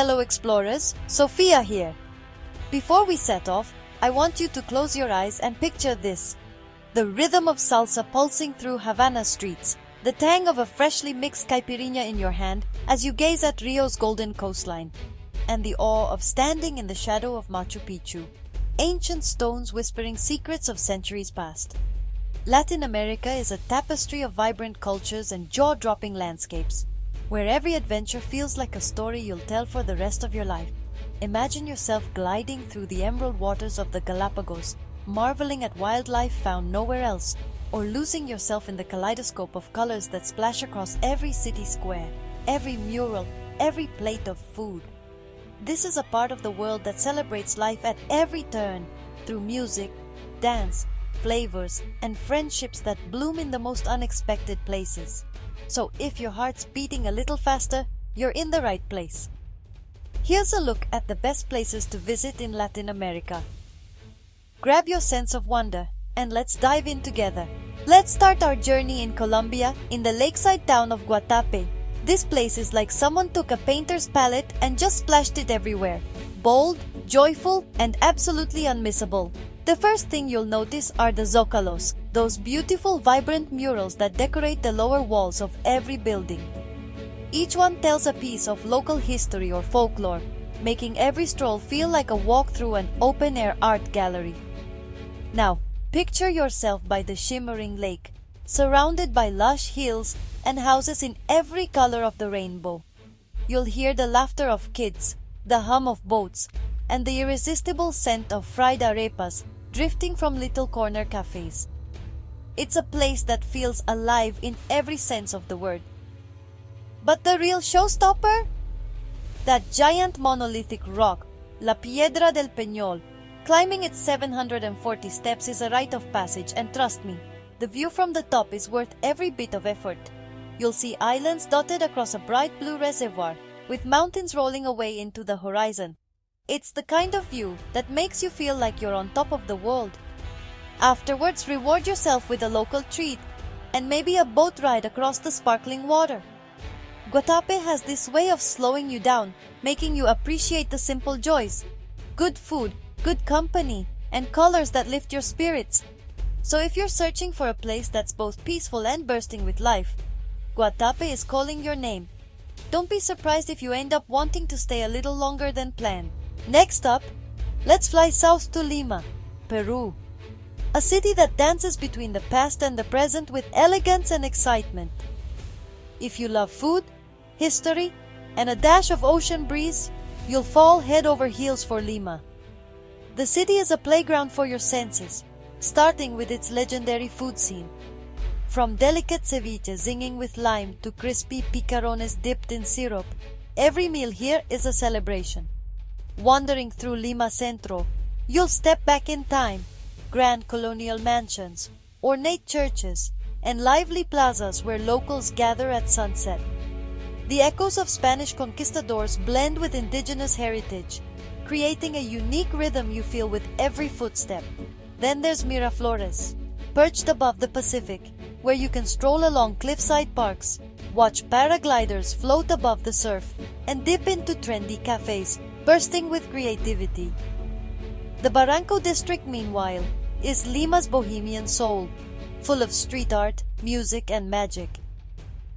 fellow explorers, Sophia here. Before we set off, I want you to close your eyes and picture this. The rhythm of salsa pulsing through Havana streets, the tang of a freshly mixed caipirinha in your hand as you gaze at Rio's golden coastline, and the awe of standing in the shadow of Machu Picchu, ancient stones whispering secrets of centuries past. Latin America is a tapestry of vibrant cultures and jaw-dropping landscapes, where every adventure feels like a story you'll tell for the rest of your life. Imagine yourself gliding through the emerald waters of the Galapagos, marveling at wildlife found nowhere else, or losing yourself in the kaleidoscope of colors that splash across every city square, every mural, every plate of food. This is a part of the world that celebrates life at every turn, through music, dance, flavors, and friendships that bloom in the most unexpected places. So if your heart's beating a little faster, you're in the right place. Here's a look at the best places to visit in Latin America. Grab your sense of wonder and let's dive in together. Let's start our journey in Colombia, in the lakeside town of Guatapé. This place is like someone took a painter's palette and just splashed it everywhere. Bold, joyful, and absolutely unmissable. The first thing you'll notice are the zócalos, those beautiful, vibrant murals that decorate the lower walls of every building. Each one tells a piece of local history or folklore, making every stroll feel like a walk through an open-air art gallery. Now, picture yourself by the shimmering lake, surrounded by lush hills and houses in every color of the rainbow. You'll hear the laughter of kids, the hum of boats, and the irresistible scent of fried arepas drifting from little corner cafes. It's a place that feels alive in every sense of the word. But the real showstopper? That giant monolithic rock, La Piedra del Peñol. Climbing its 740 steps is a rite of passage, and trust me, the view from the top is worth every bit of effort. You'll see islands dotted across a bright blue reservoir, with mountains rolling away into the horizon. It's the kind of view that makes you feel like you're on top of the world. Afterwards, reward yourself with a local treat, and maybe a boat ride across the sparkling water. Guatapé has this way of slowing you down, making you appreciate the simple joys. Good food, good company, and colors that lift your spirits. So if you're searching for a place that's both peaceful and bursting with life, Guatapé is calling your name. Don't be surprised if you end up wanting to stay a little longer than planned. Next up, let's fly south to Lima, Peru. A city that dances between the past and the present with elegance and excitement. If you love food, history, and a dash of ocean breeze, you'll fall head over heels for Lima. The city is a playground for your senses, starting with its legendary food scene. From delicate ceviche zinging with lime to crispy picarones dipped in syrup, every meal here is a celebration. Wandering through Lima Centro, you'll step back in time. Grand colonial mansions, ornate churches, and lively plazas where locals gather at sunset. The echoes of Spanish conquistadors blend with indigenous heritage, creating a unique rhythm you feel with every footstep. Then there's Miraflores, perched above the Pacific, where you can stroll along cliffside parks, watch paragliders float above the surf, and dip into trendy cafes, bursting with creativity. The Barranco district, meanwhile, is Lima's bohemian soul, full of street art, music, and magic.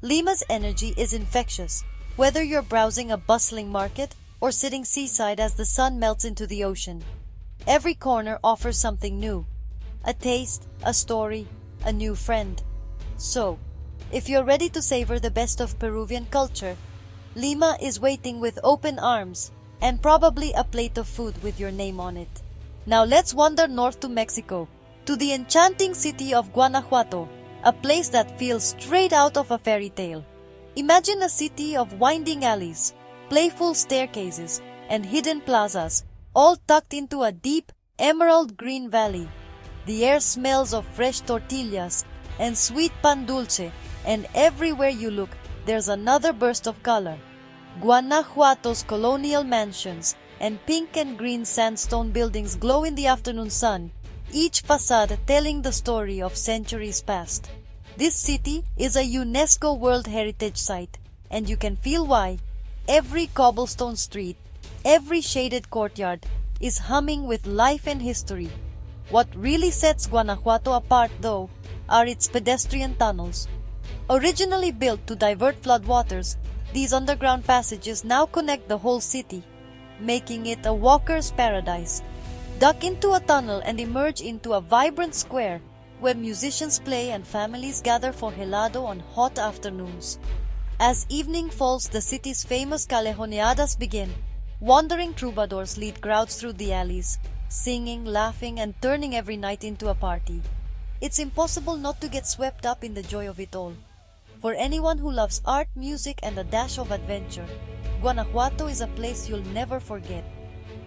Lima's energy is infectious, whether you're browsing a bustling market or sitting seaside as the sun melts into the ocean. Every corner offers something new, a taste, a story, a new friend. So, if you're ready to savor the best of Peruvian culture, Lima is waiting with open arms, and probably a plate of food with your name on it. Now let's wander north to Mexico, to the enchanting city of Guanajuato, a place that feels straight out of a fairy tale. Imagine a city of winding alleys, playful staircases, and hidden plazas, all tucked into a deep, emerald green valley. The air smells of fresh tortillas and sweet pan dulce, and everywhere you look, there's another burst of color. Guanajuato's colonial mansions and pink and green sandstone buildings glow in the afternoon sun, each facade telling the story of centuries past. This city is a UNESCO World Heritage Site, and you can feel why. Every cobblestone street, every shaded courtyard is humming with life and history. What really sets Guanajuato apart, though, are its pedestrian tunnels. Originally built to divert floodwaters, these underground passages now connect the whole city, making it a walker's paradise. Duck into a tunnel and emerge into a vibrant square where musicians play and families gather for helado on hot afternoons. As evening falls, the city's famous callejoneadas begin. Wandering troubadours lead crowds through the alleys, singing, laughing, and turning every night into a party. It's impossible not to get swept up in the joy of it all. For anyone who loves art, music, and a dash of adventure, Guanajuato is a place you'll never forget.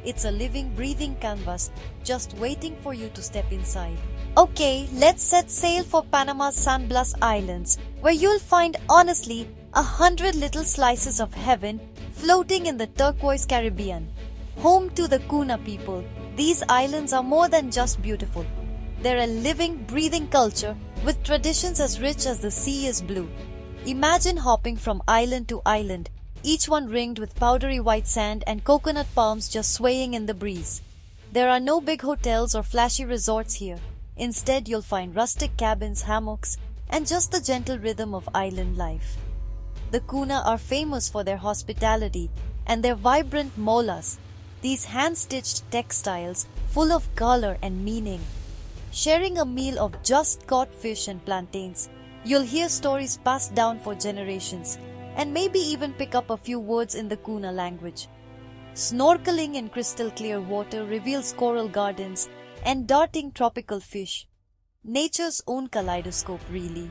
It's a living, breathing canvas just waiting for you to step inside. Okay, let's set sail for Panama's San Blas Islands, where you'll find, honestly, 100 little slices of heaven floating in the turquoise Caribbean. Home to the Kuna people, these islands are more than just beautiful. They're a living, breathing culture with traditions as rich as the sea is blue. Imagine hopping from island to island, each one ringed with powdery white sand and coconut palms just swaying in the breeze. There are no big hotels or flashy resorts here. Instead, you'll find rustic cabins, hammocks, and just the gentle rhythm of island life. The Kuna are famous for their hospitality and their vibrant molas, these hand-stitched textiles full of color and meaning. Sharing a meal of just caught fish and plantains, you'll hear stories passed down for generations and maybe even pick up a few words in the Kuna language. Snorkeling in crystal clear water reveals coral gardens and darting tropical fish. Nature's own kaleidoscope, really.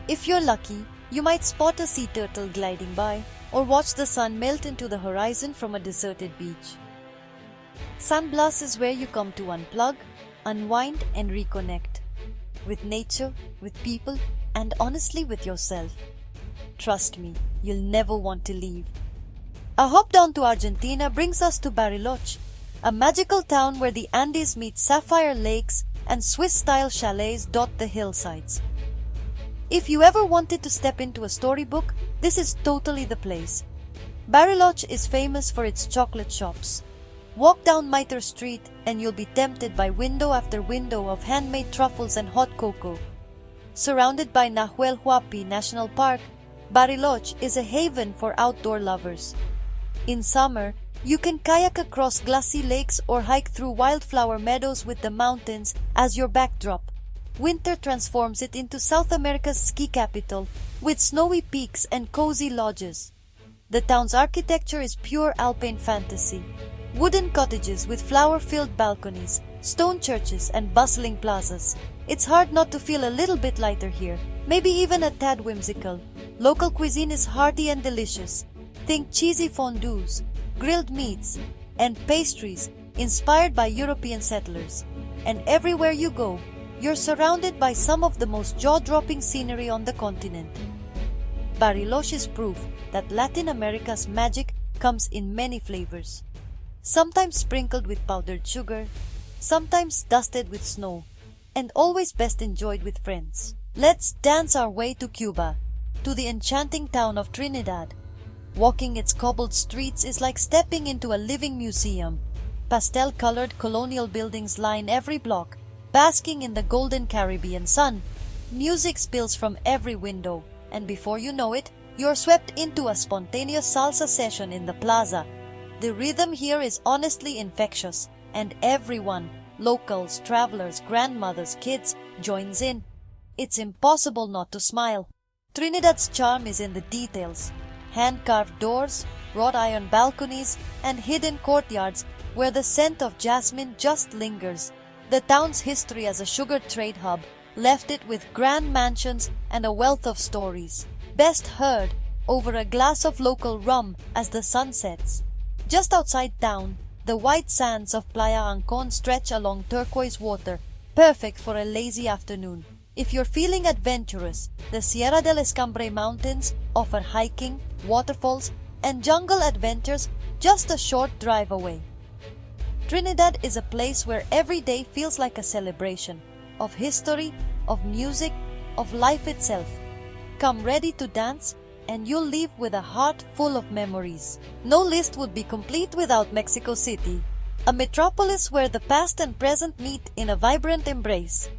If you're lucky, you might spot a sea turtle gliding by or watch the sun melt into the horizon from a deserted beach. San Blas is where you come to unplug, unwind, and reconnect. With nature, with people, and honestly with yourself. Trust me, you'll never want to leave. A hop down to Argentina brings us to Bariloche, a magical town where the Andes meet sapphire lakes and Swiss-style chalets dot the hillsides. If you ever wanted to step into a storybook, this is totally the place. Bariloche is famous for its chocolate shops. Walk down Mitre Street and you'll be tempted by window after window of handmade truffles and hot cocoa. Surrounded by Nahuel Huapi National Park, Bariloche is a haven for outdoor lovers. In summer, you can kayak across glassy lakes or hike through wildflower meadows with the mountains as your backdrop. Winter transforms it into South America's ski capital with snowy peaks and cozy lodges. The town's architecture is pure alpine fantasy. Wooden cottages with flower-filled balconies, stone churches, and bustling plazas. It's hard not to feel a little bit lighter here, maybe even a tad whimsical. Local cuisine is hearty and delicious. Think cheesy fondues, grilled meats, and pastries inspired by European settlers. And everywhere you go, you're surrounded by some of the most jaw-dropping scenery on the continent. Bariloche is proof that Latin America's magic comes in many flavors. Sometimes sprinkled with powdered sugar, sometimes dusted with snow, and always best enjoyed with friends. Let's dance our way to Cuba, to the enchanting town of Trinidad. Walking its cobbled streets is like stepping into a living museum. Pastel-colored colonial buildings line every block, basking in the golden Caribbean sun. Music spills from every window, and before you know it, you're swept into a spontaneous salsa session in the plaza. The rhythm here is honestly infectious, and everyone, locals, travelers, grandmothers, kids, joins in. It's impossible not to smile. Trinidad's charm is in the details. Hand-carved doors, wrought iron balconies, and hidden courtyards where the scent of jasmine just lingers. The town's history as a sugar trade hub left it with grand mansions and a wealth of stories, best heard over a glass of local rum as the sun sets. Just outside town, the white sands of Playa Ancon stretch along turquoise water, perfect for a lazy afternoon. If you're feeling adventurous, the Sierra del Escambre Mountains offer hiking, waterfalls, and jungle adventures just a short drive away. Trinidad is a place where every day feels like a celebration of history, of music, of life itself. Come ready to dance and you'll leave with a heart full of memories. No list would be complete without Mexico City, a metropolis where the past and present meet in a vibrant embrace.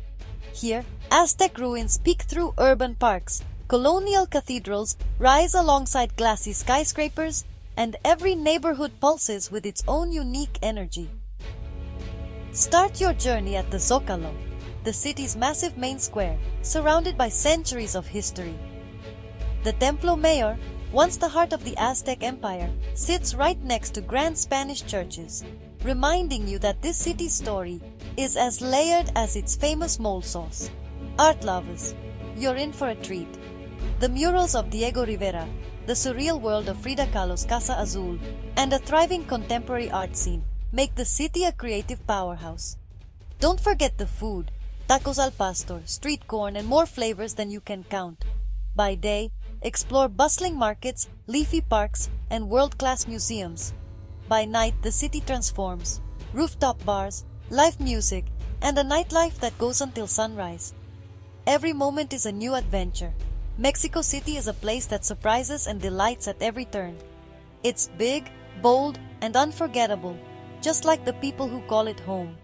Here, Aztec ruins peek through urban parks, colonial cathedrals rise alongside glassy skyscrapers, and every neighborhood pulses with its own unique energy. Start your journey at the Zócalo, the city's massive main square, surrounded by centuries of history. The Templo Mayor, once the heart of the Aztec Empire, sits right next to grand Spanish churches, reminding you that this city's story is as layered as its famous mole sauce. Art lovers, you're in for a treat. The murals of Diego Rivera, the surreal world of Frida Kahlo's Casa Azul, and a thriving contemporary art scene make the city a creative powerhouse. Don't forget the food, tacos al pastor, street corn, and more flavors than you can count. By day, explore bustling markets, leafy parks, and world-class museums. By night, the city transforms. Rooftop bars, live music, and a nightlife that goes until sunrise. Every moment is a new adventure. Mexico City is a place that surprises and delights at every turn. It's big, bold, and unforgettable, just like the people who call it home.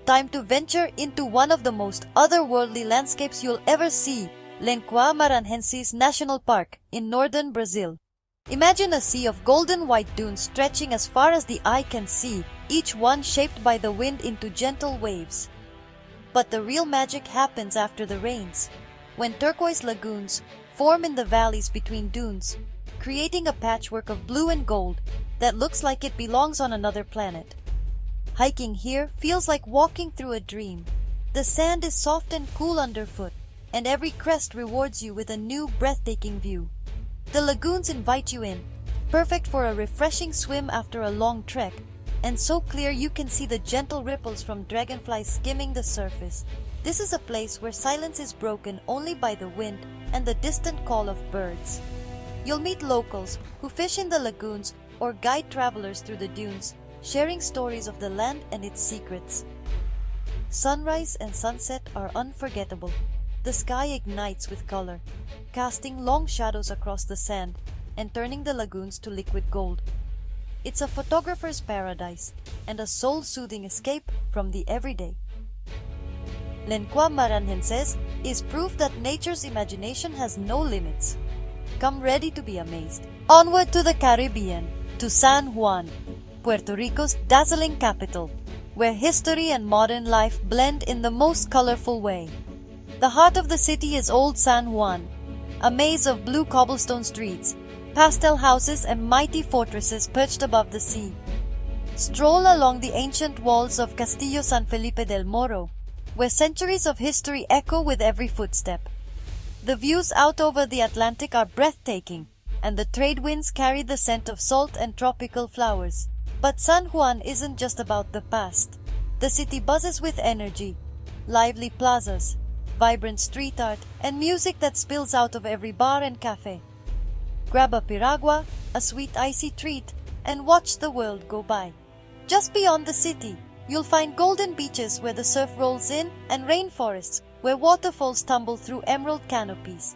Time to venture into one of the most otherworldly landscapes you'll ever see, Lencoa Maranhenses National Park in northern Brazil. Imagine a sea of golden white dunes stretching as far as the eye can see, each one shaped by the wind into gentle waves. But the real magic happens after the rains, when turquoise lagoons form in the valleys between dunes, creating a patchwork of blue and gold that looks like it belongs on another planet. Hiking here feels like walking through a dream. The sand is soft and cool underfoot, and every crest rewards you with a new, breathtaking view. The lagoons invite you in, perfect for a refreshing swim after a long trek, and so clear you can see the gentle ripples from dragonflies skimming the surface. This is a place where silence is broken only by the wind and the distant call of birds. You'll meet locals who fish in the lagoons or guide travelers through the dunes, sharing stories of the land and its secrets. Sunrise and sunset are unforgettable. The sky ignites with color, casting long shadows across the sand and turning the lagoons to liquid gold. It's a photographer's paradise and a soul-soothing escape from the everyday. Lencoa Maranhenses is proof that nature's imagination has no limits. Come ready to be amazed. Onward to the Caribbean, to San Juan, Puerto Rico's dazzling capital, where history and modern life blend in the most colorful way. The heart of the city is Old San Juan, a maze of blue cobblestone streets, pastel houses, and mighty fortresses perched above the sea. Stroll along the ancient walls of Castillo San Felipe del Morro, where centuries of history echo with every footstep. The views out over the Atlantic are breathtaking, and the trade winds carry the scent of salt and tropical flowers. But San Juan isn't just about the past. The city buzzes with energy, lively plazas, vibrant street art, and music that spills out of every bar and cafe. Grab a piragua, a sweet icy treat, and watch the world go by. Just beyond the city, you'll find golden beaches where the surf rolls in and rainforests where waterfalls tumble through emerald canopies.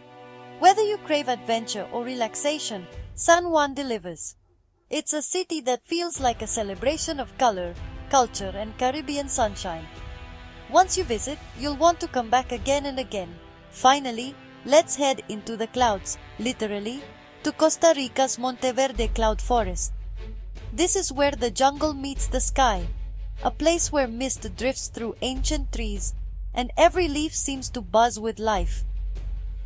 Whether you crave adventure or relaxation, San Juan delivers. It's a city that feels like a celebration of color, culture, and Caribbean sunshine. Once you visit, you'll want to come back again and again. Finally, let's head into the clouds, literally, to Costa Rica's Monteverde Cloud Forest. This is where the jungle meets the sky, a place where mist drifts through ancient trees and every leaf seems to buzz with life.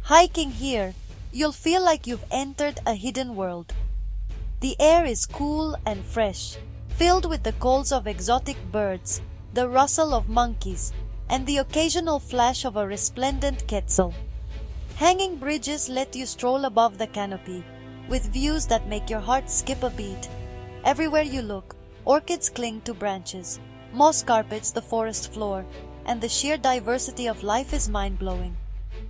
Hiking here, you'll feel like you've entered a hidden world. The air is cool and fresh, filled with the calls of exotic birds, the rustle of monkeys, and the occasional flash of a resplendent quetzal. Hanging bridges let you stroll above the canopy, with views that make your heart skip a beat. Everywhere you look, orchids cling to branches, moss carpets the forest floor, and the sheer diversity of life is mind-blowing.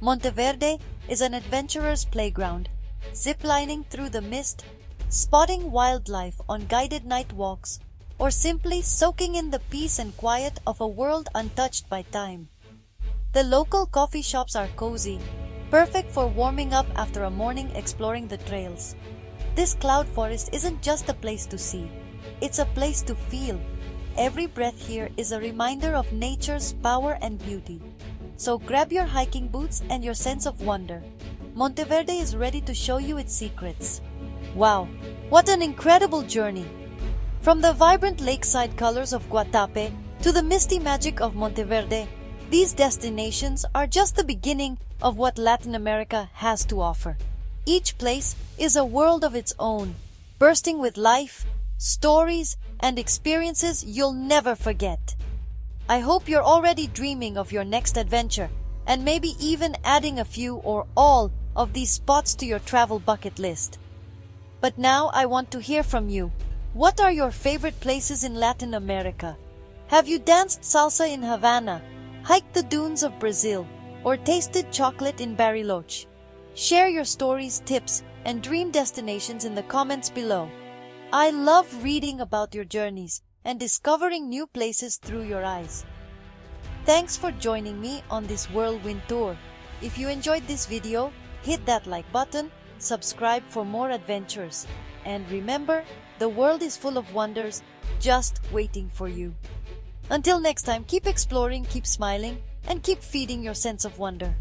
Monteverde is an adventurer's playground, ziplining through the mist, spotting wildlife on guided night walks, or simply soaking in the peace and quiet of a world untouched by time. The local coffee shops are cozy, perfect for warming up after a morning exploring the trails. This cloud forest isn't just a place to see, it's a place to feel. Every breath here is a reminder of nature's power and beauty. So grab your hiking boots and your sense of wonder. Monteverde is ready to show you its secrets. Wow, what an incredible journey! From the vibrant lakeside colors of Guatape to the misty magic of Monteverde, these destinations are just the beginning of what Latin America has to offer. Each place is a world of its own, bursting with life, stories, and experiences you'll never forget. I hope you're already dreaming of your next adventure, and maybe even adding a few or all of these spots to your travel bucket list. But now I want to hear from you. What are your favorite places in Latin America? Have you danced salsa in Havana, hiked the dunes of Brazil, or tasted chocolate in Bariloche? Share your stories, tips, and dream destinations in the comments below. I love reading about your journeys and discovering new places through your eyes. Thanks for joining me on this whirlwind tour. If you enjoyed this video, hit that like button, subscribe for more adventures, and remember, the world is full of wonders just waiting for you. Until next time, keep exploring, keep smiling, and keep feeding your sense of wonder.